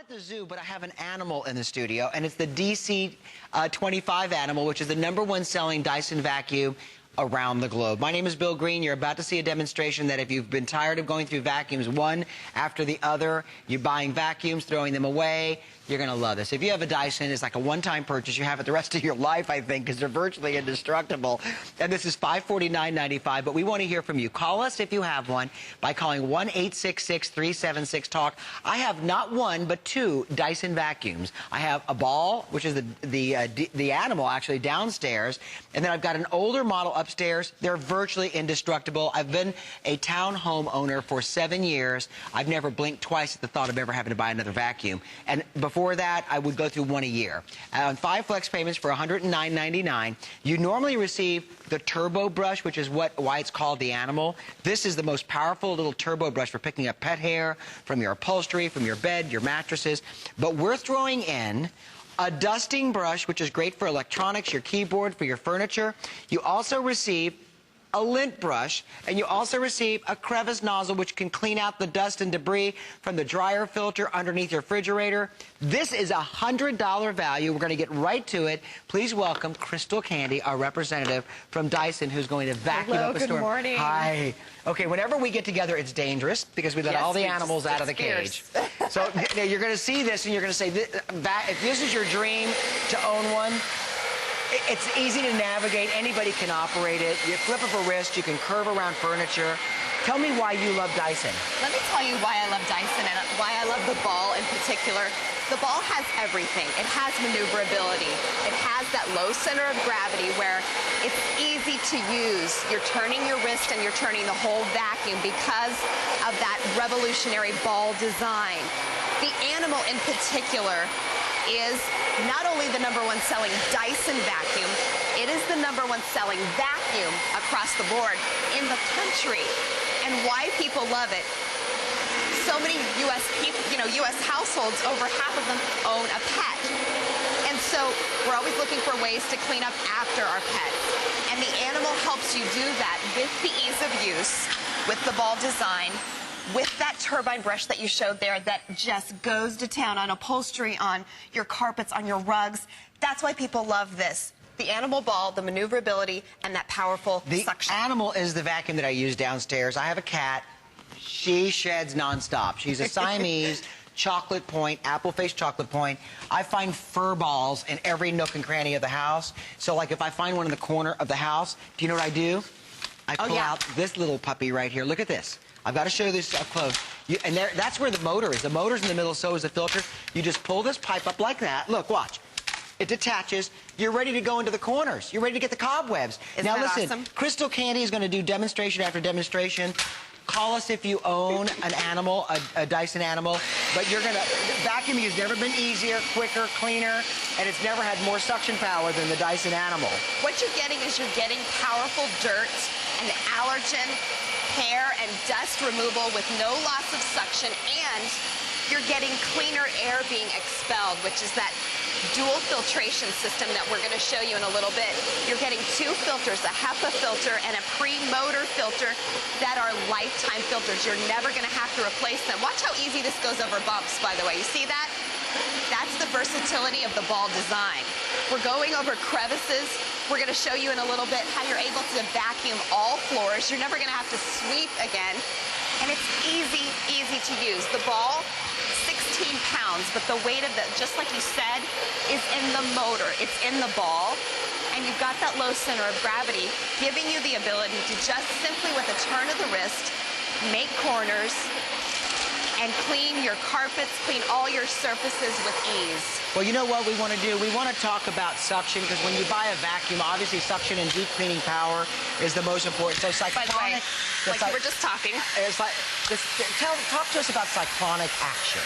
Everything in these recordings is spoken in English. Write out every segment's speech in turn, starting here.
at the zoo, but I have an animal in the studio, and it's the DC25 animal, which is the #1 selling Dyson vacuum around the globe. My name is Bill Green. You're about to see a demonstration that if you've been tired of going through vacuums one after the other, you're buying vacuums, throwing them away, you're going to love this. If you have a Dyson, it's like a one-time purchase. You have it the rest of your life, I think, because they're virtually indestructible. And this is $549.95, but we want to hear from you. Call us if you have one by calling 1-866-376-TALK. I have not one, but two Dyson vacuums. I have a Ball, which is the animal, actually, downstairs, and then I've got an older model upstairs. They're virtually indestructible. I've been a townhome owner for 7 years. I've never blinked twice at the thought of ever having to buy another vacuum. And before that, I would go through one a year. On 5 flex payments for $109.99, you normally receive the Turbo Brush, which is why it's called the animal. This is the most powerful little turbo brush for picking up pet hair from your upholstery, from your bed, your mattresses. But we're throwing in a dusting brush, which is great for electronics, your keyboard, for your furniture. You also receive a lint brush, and you also receive a crevice nozzle, which can clean out the dust and debris from the dryer filter underneath your refrigerator. This is a $100 value. We're going to get right to it. Please welcome Crystal Candy, our representative from Dyson, who's going to vacuum up a storm. Good morning. Hi. Okay, whenever we get together, it's dangerous because we let all the animals out of the cage. So you're going to see this, and you're going to say, if this is your dream to own one, it's easy to navigate. Anybody can operate it. You flip of a wrist. You can curve around furniture. Tell me why you love Dyson. Let me tell you why I love Dyson and why I love the Ball in particular. The Ball has everything. It has maneuverability. It has that low center of gravity where it's easy to use. You're turning your wrist and you're turning the whole vacuum because of that revolutionary Ball design. The animal in particular is not only the #1 selling Dyson vacuum, it is the #1 selling vacuum across the board in the country. And why people love it, so many U.S. people, U.S. households, over half of them own a pet. And so we're always looking for ways to clean up after our pets. And the animal helps you do that with the ease of use, with the Ball design, with that turbine brush that you showed there that just goes to town on upholstery, on your carpets, on your rugs. That's why people love this. The animal Ball, the maneuverability, and that powerful suction. The animal is the vacuum that I use downstairs. I have a cat. She sheds nonstop. She's a Siamese chocolate point, apple face chocolate point. I find fur balls in every nook and cranny of the house. So like if I find one in the corner of the house, do you know what I do? I pull out this little puppy right here. Look at this. I've got to show this up close. That's where the motor is. The motor's in the middle, so is the filter. You just pull this pipe up like that. Look, watch. It detaches. You're ready to go into the corners. You're ready to get the cobwebs. Isn't that listen, awesome? Crystal Candy is going to do demonstration after demonstration. Call us if you own an animal, a Dyson animal. But you're going to... Vacuuming has never been easier, quicker, cleaner, and it's never had more suction power than the Dyson animal. What you're getting is you're getting powerful dirt and allergen, hair and dust removal with no loss of suction, and you're getting cleaner air being expelled, which is that dual filtration system that we're going to show you in a little bit. You're getting 2 filters, a HEPA filter and a pre-motor filter that are lifetime filters. You're never going to have to replace them. Watch how easy this goes over bumps, by the way. You see that? That's the versatility of the Ball design. We're going over crevices. We're going to show you in a little bit how you're able to vacuum all floors. You're never going to have to sweep again. And it's easy, easy to use. The Ball, 16 pounds, but the weight of it, just like you said, is in the motor. It's in the Ball. And you've got that low center of gravity, giving you the ability to just simply, with a turn of the wrist, make corners and clean your carpets, clean all your surfaces with ease. Well, you know what we want to do? We want to talk about suction, because when you buy a vacuum, obviously suction and deep cleaning power is the most important. So cyclonic... By the way, like you were just talking. Talk to us about cyclonic action.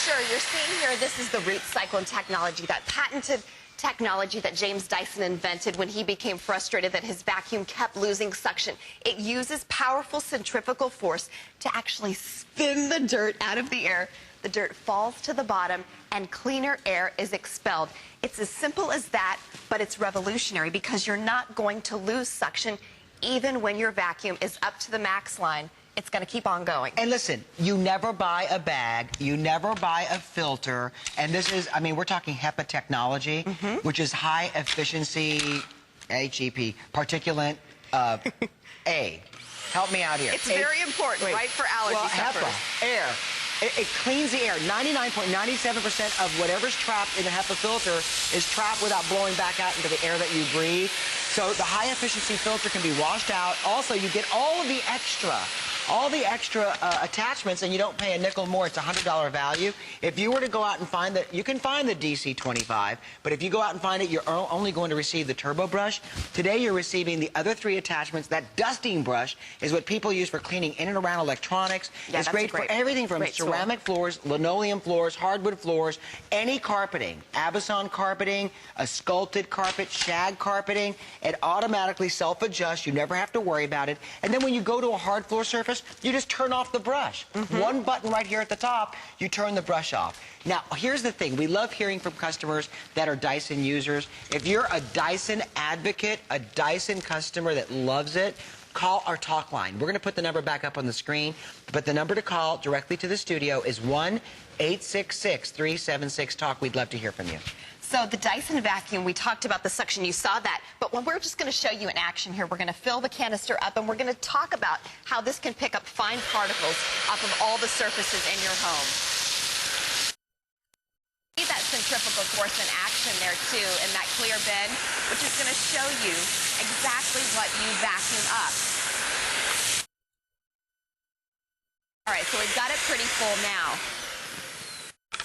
Sure, you're seeing here, this is the root cyclone technology, that patented technology that James Dyson invented when he became frustrated that his vacuum kept losing suction. It uses powerful centrifugal force to actually spin the dirt out of the air. The dirt falls to the bottom and cleaner air is expelled. It's as simple as that, but it's revolutionary because you're not going to lose suction even when your vacuum is up to the max line. it's going to keep on going. And listen, you never buy a bag, you never buy a filter, and this is, I mean, we're talking HEPA technology, which is high efficiency, HEP, particulate A. Help me out here. It's very important, right, for allergy sufferers. HEPA, air. It cleans the air. 99.97% of whatever's trapped in the HEPA filter is trapped without blowing back out into the air that you breathe. So the high-efficiency filter can be washed out. Also, you get all the extra attachments, and you don't pay a nickel more. It's a $100 value. If you were to go out and find that, you can find the DC25, but if you go out and find it, you're only going to receive the Turbo Brush. Today, you're receiving the other 3 attachments. That dusting brush is what people use for cleaning in and around electronics. Yeah, it's great for everything from ceramic floors, linoleum floors, hardwood floors, any carpeting, Abison carpeting, a sculpted carpet, shag carpeting. It automatically self-adjusts. You never have to worry about it. And then when you go to a hard floor surface, you just turn off the brush. One button right here at the top, you turn the brush off. Now, here's the thing. We love hearing from customers that are Dyson users. If you're a Dyson advocate, a Dyson customer that loves it, call our talk line. We're going to put the number back up on the screen, but the number to call directly to the studio is 1-866-376-TALK. We'd love to hear from you. So the Dyson vacuum, we talked about the suction, you saw that, but when we're just going to show you in action here, we're going to fill the canister up and we're going to talk about how this can pick up fine particles off of all the surfaces in your home. See that centrifugal force in action there too in that clear bin, which is going to show you exactly what you vacuum up. All right, so we've got it pretty full now.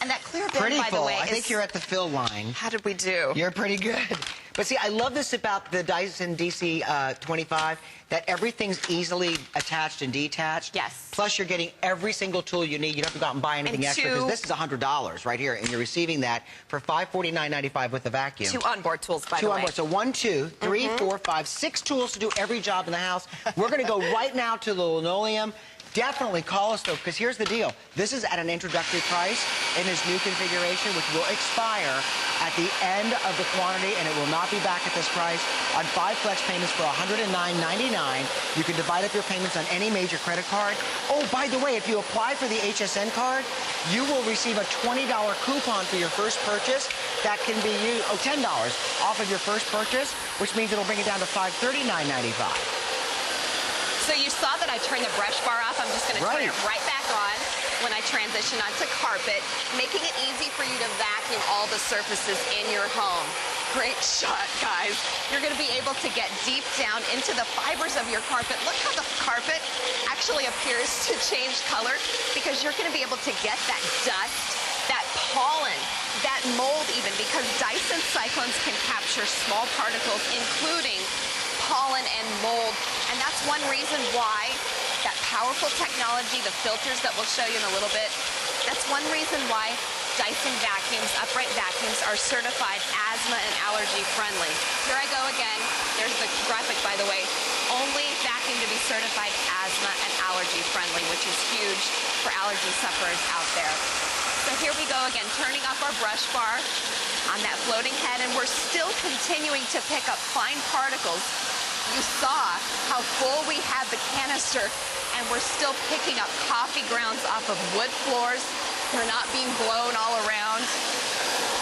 And that clear bin, by the way, I think you're at the fill line. How did we do? You're pretty good. But see, I love this about the Dyson DC25, that everything's easily attached and detached. Yes. Plus, you're getting every single tool you need. You don't have to go out and buy anything extra, because this is $100 right here, and you're receiving that for $549.95 with the vacuum. 2 onboard tools, by the way. 2 onboard. So 1, 2, 3, 4, 5, 6 tools to do every job in the house. We're going to go right now to the linoleum. Definitely call us, though, because here's the deal. This is at an introductory price in this new configuration, which will expire at the end of the quantity, and it will not be back at this price on 5 flex payments for $109.99. You can divide up your payments on any major credit card. Oh, by the way, if you apply for the HSN card, you will receive a $20 coupon for your first purchase. That can be used, $10 off of your first purchase, which means it'll bring it down to $539.95. So you saw that I turned the brush bar off. I'm just going to turn it right back on when I transition onto carpet, making it easy for you to vacuum all the surfaces in your home. Great shot, guys. You're going to be able to get deep down into the fibers of your carpet. Look how the carpet actually appears to change color, because you're going to be able to get that dust, that pollen, that mold even, because Dyson cyclones can capture small particles, including pollen and mold, and that's one reason why that powerful technology, the filters that we'll show you in a little bit, that's one reason why Dyson vacuums, upright vacuums, are certified asthma and allergy friendly. Here I go again. There's the graphic, by the way. Only vacuum to be certified asthma and allergy friendly, which is huge for allergy sufferers out there. So here we go again, turning off our brush bar on that floating head, and we're still continuing to pick up fine particles. You saw how full we had the canister, and we're still picking up coffee grounds off of wood floors. They're not being blown all around.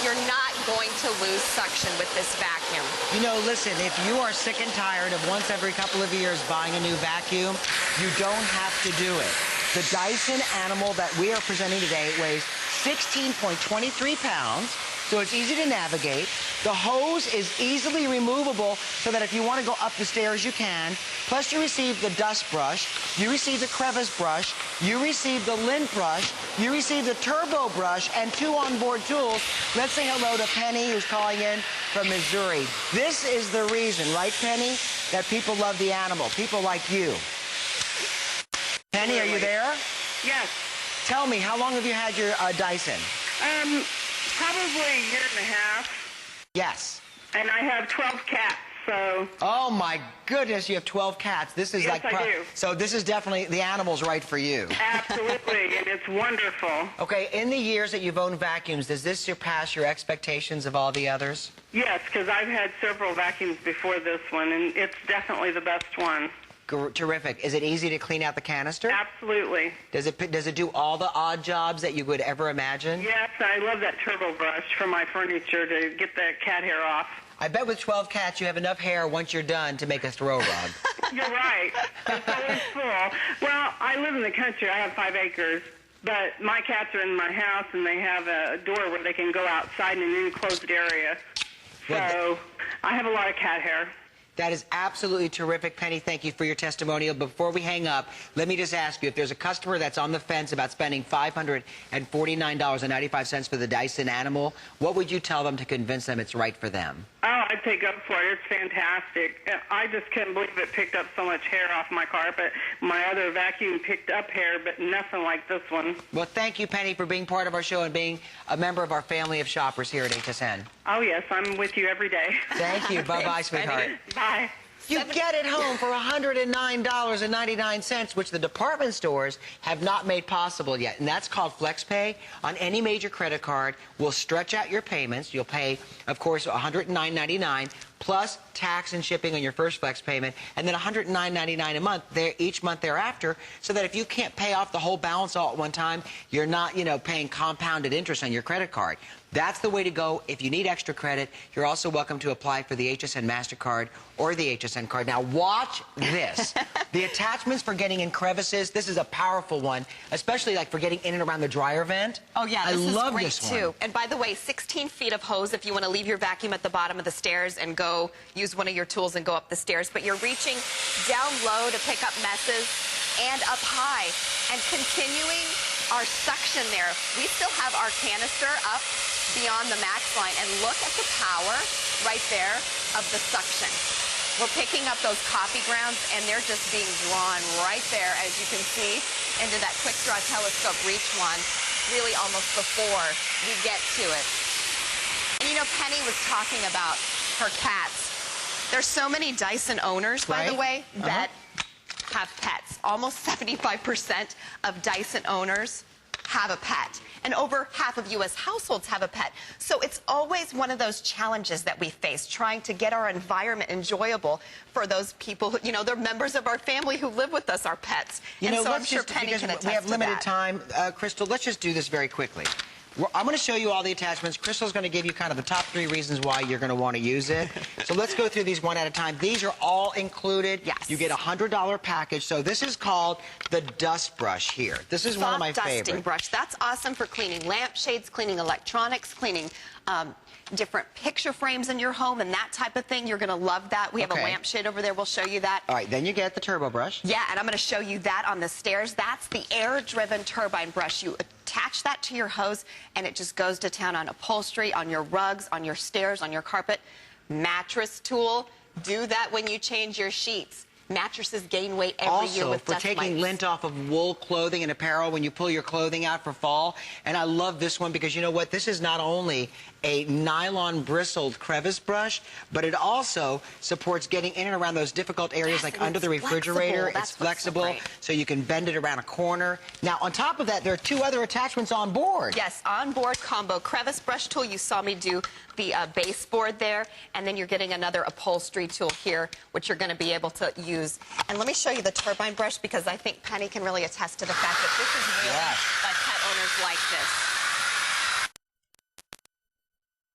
You're not going to lose suction with this vacuum. You know, listen, if you are sick and tired of once every couple of years buying a new vacuum, you don't have to do it. The Dyson Animal that we are presenting today weighs 16.23 pounds. So it's easy to navigate. The hose is easily removable so that if you want to go up the stairs, you can. Plus, you receive the dust brush. You receive the crevice brush. You receive the lint brush. You receive the turbo brush and 2 onboard tools. Let's say hello to Penny, who's calling in from Missouri. This is the reason, right, Penny, that people love the Animal. People like you. Penny, are you there? Yes. Tell me, how long have you had your Dyson? Probably a year and a half. Yes. And I have 12 cats, so... Oh, my goodness, you have 12 cats. This is yes, I do. So this is definitely, the Animal's right for you. Absolutely, and it's wonderful. Okay, in the years that you've owned vacuums, does this surpass your expectations of all the others? Yes, because I've had several vacuums before this one, and it's definitely the best one. Terrific. Is it easy to clean out the canister? Absolutely. Does it do all the odd jobs that you would ever imagine? Yes, I love that turbo brush for my furniture to get the cat hair off. I bet with 12 cats you have enough hair once you're done to make a throw rug. You're right. It's always full. Well, I live in the country. I have 5 acres. But my cats are in my house, and they have a door where they can go outside in an enclosed area. So I have a lot of cat hair. That is absolutely terrific, Penny. Thank you for your testimonial. Before we hang up, let me just ask you, if there's a customer that's on the fence about spending $549.95 for the Dyson Animal, what would you tell them to convince them it's right for them? Oh, I'd take up for it. It's fantastic. I just couldn't believe it picked up so much hair off my carpet. My other vacuum picked up hair, but nothing like this one. Well, thank you, Penny, for being part of our show and being a member of our family of shoppers here at HSN. Oh, yes, I'm with you every day. Thank you. Bye-bye, sweetheart. Bye. You get it home for $109.99, which the department stores have not made possible yet. And that's called FlexPay on any major credit card. We'll stretch out your payments. You'll pay, of course, $109.99 plus tax and shipping on your first flex payment, and then $109.99 a month each month thereafter, so that if you can't pay off the whole balance all at one time, you're not, paying compounded interest on your credit card. That's the way to go. If you need extra credit, you're also welcome to apply for the HSN MasterCard or the HSN card. Now, watch this. The attachments for getting in crevices, this is a powerful one, especially like for getting in and around the dryer vent. Oh, yeah, I this love is great, this too. one. And by the way, 16 feet of hose if you want to leave your vacuum at the bottom of the stairs and go use one of your tools and go up the stairs. But you're reaching down low to pick up messes and up high. And continuing our suction there, we still have our canister up beyond the max line, and look at the power right there of the suction. We're picking up those coffee grounds, and they're just being drawn right there, as you can see, into that quick draw telescope reach one, really almost before we get to it. And Penny was talking about her cats. There's so many Dyson owners, by the way, that have pets. Almost 75% of Dyson owners have a pet, and over half of U.S. households have a pet. So it's always one of those challenges that we face, trying to get our environment enjoyable for those people who, they're members of our family who live with us, our pets. And so I'm sure Penny can attest to that. We have limited time, Crystal, let's just do this very quickly. I'm going to show you all the attachments. Crystal's going to give you kind of the top 3 reasons why you're going to want to use it. So let's go through these one at a time. These are all included. Yes. You get a $100 package. So this is called the dust brush here. This is one of my favorites. Dusting brush. That's awesome for cleaning lampshades, cleaning electronics, cleaning different picture frames in your home and that type of thing. You're going to love that. We have a lampshade over there. We'll show you that. All right, then you get the turbo brush. Yeah, and I'm going to show you that on the stairs. That's the air-driven turbine brush. You attach that to your hose, and it just goes to town on upholstery, on your rugs, on your stairs, on your carpet. Mattress tool. Do that when you change your sheets. Mattresses gain weight every year with dust for taking mites. lint off of wool clothing and apparel when you pull your clothing out for fall. And I love this one because you know what? This is not only a nylon bristled crevice brush, but it also supports getting in and around those difficult areas like under the refrigerator. It's flexible, so you can bend it around a corner. Now, on top of that, there are 2 other attachments on board. Yes, on-board combo crevice brush tool. You saw me do the baseboard there, and then you're getting another upholstery tool here, which you're going to be able to use. And let me show you the turbine brush, because I think Penny can really attest to the fact that this is really why pet owners like this.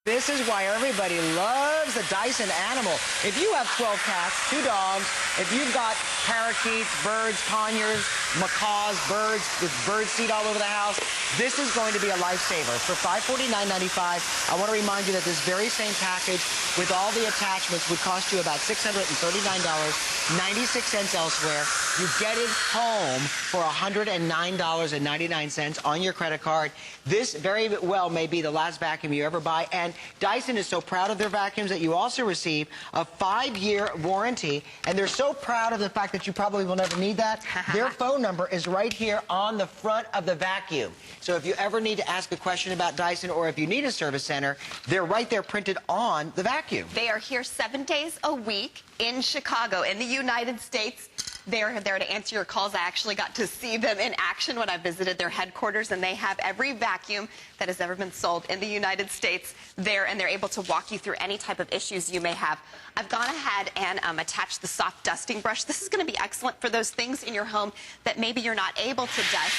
This is why everybody loves the Dyson Animal. If you have 12 cats, 2 dogs, if you've got parakeets, birds, conures, macaws, birds with bird seed all over the house, this is going to be a lifesaver. For $549.95, I want to remind you that this very same package with all the attachments would cost you about $639.96 elsewhere. You get it home for $109.99 on your credit card. This very well may be the last vacuum you ever buy, and Dyson is so proud of their vacuums that you also receive a 5-year warranty, and they're so proud of the fact that you probably will never need that. Their phone number is right here on the front of the vacuum. So if you ever need to ask a question about Dyson, or if you need a service center, they're right there printed on the vacuum. They are here 7 days a week in Chicago, in the United States. They're there to answer your calls. I actually got to see them in action when I visited their headquarters, and they have every vacuum that has ever been sold in the United States there, and they're able to walk you through any type of issues you may have. I've gone ahead and attached the soft dusting brush. This is going to be excellent for those things in your home that maybe you're not able to dust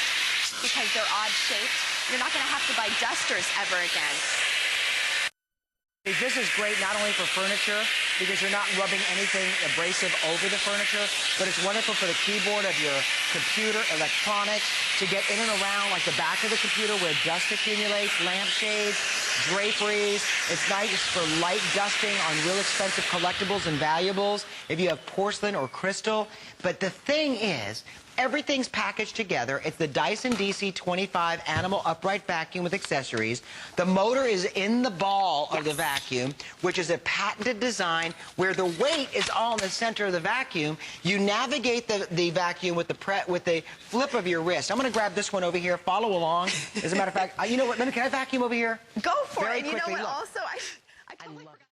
because they're odd shaped. You're not going to have to buy dusters ever again. This is great not only for furniture, because you're not rubbing anything abrasive over the furniture, but it's wonderful for the keyboard of your computer, electronics, to get in and around like the back of the computer where dust accumulates, lampshades, draperies. It's nice for light dusting on real expensive collectibles and valuables if you have porcelain or crystal. But the thing is, everything's packaged together. It's the Dyson DC25 Animal Upright Vacuum with accessories. The motor is in the ball of the vacuum, which is a patented design where the weight is all in the center of the vacuum. You navigate the vacuum with the flip of your wrist. I'm going to grab this one over here. Follow along. As a matter of fact, you know what? Can I vacuum over here? Go for Very it. You know quickly, what? look. Also, I totally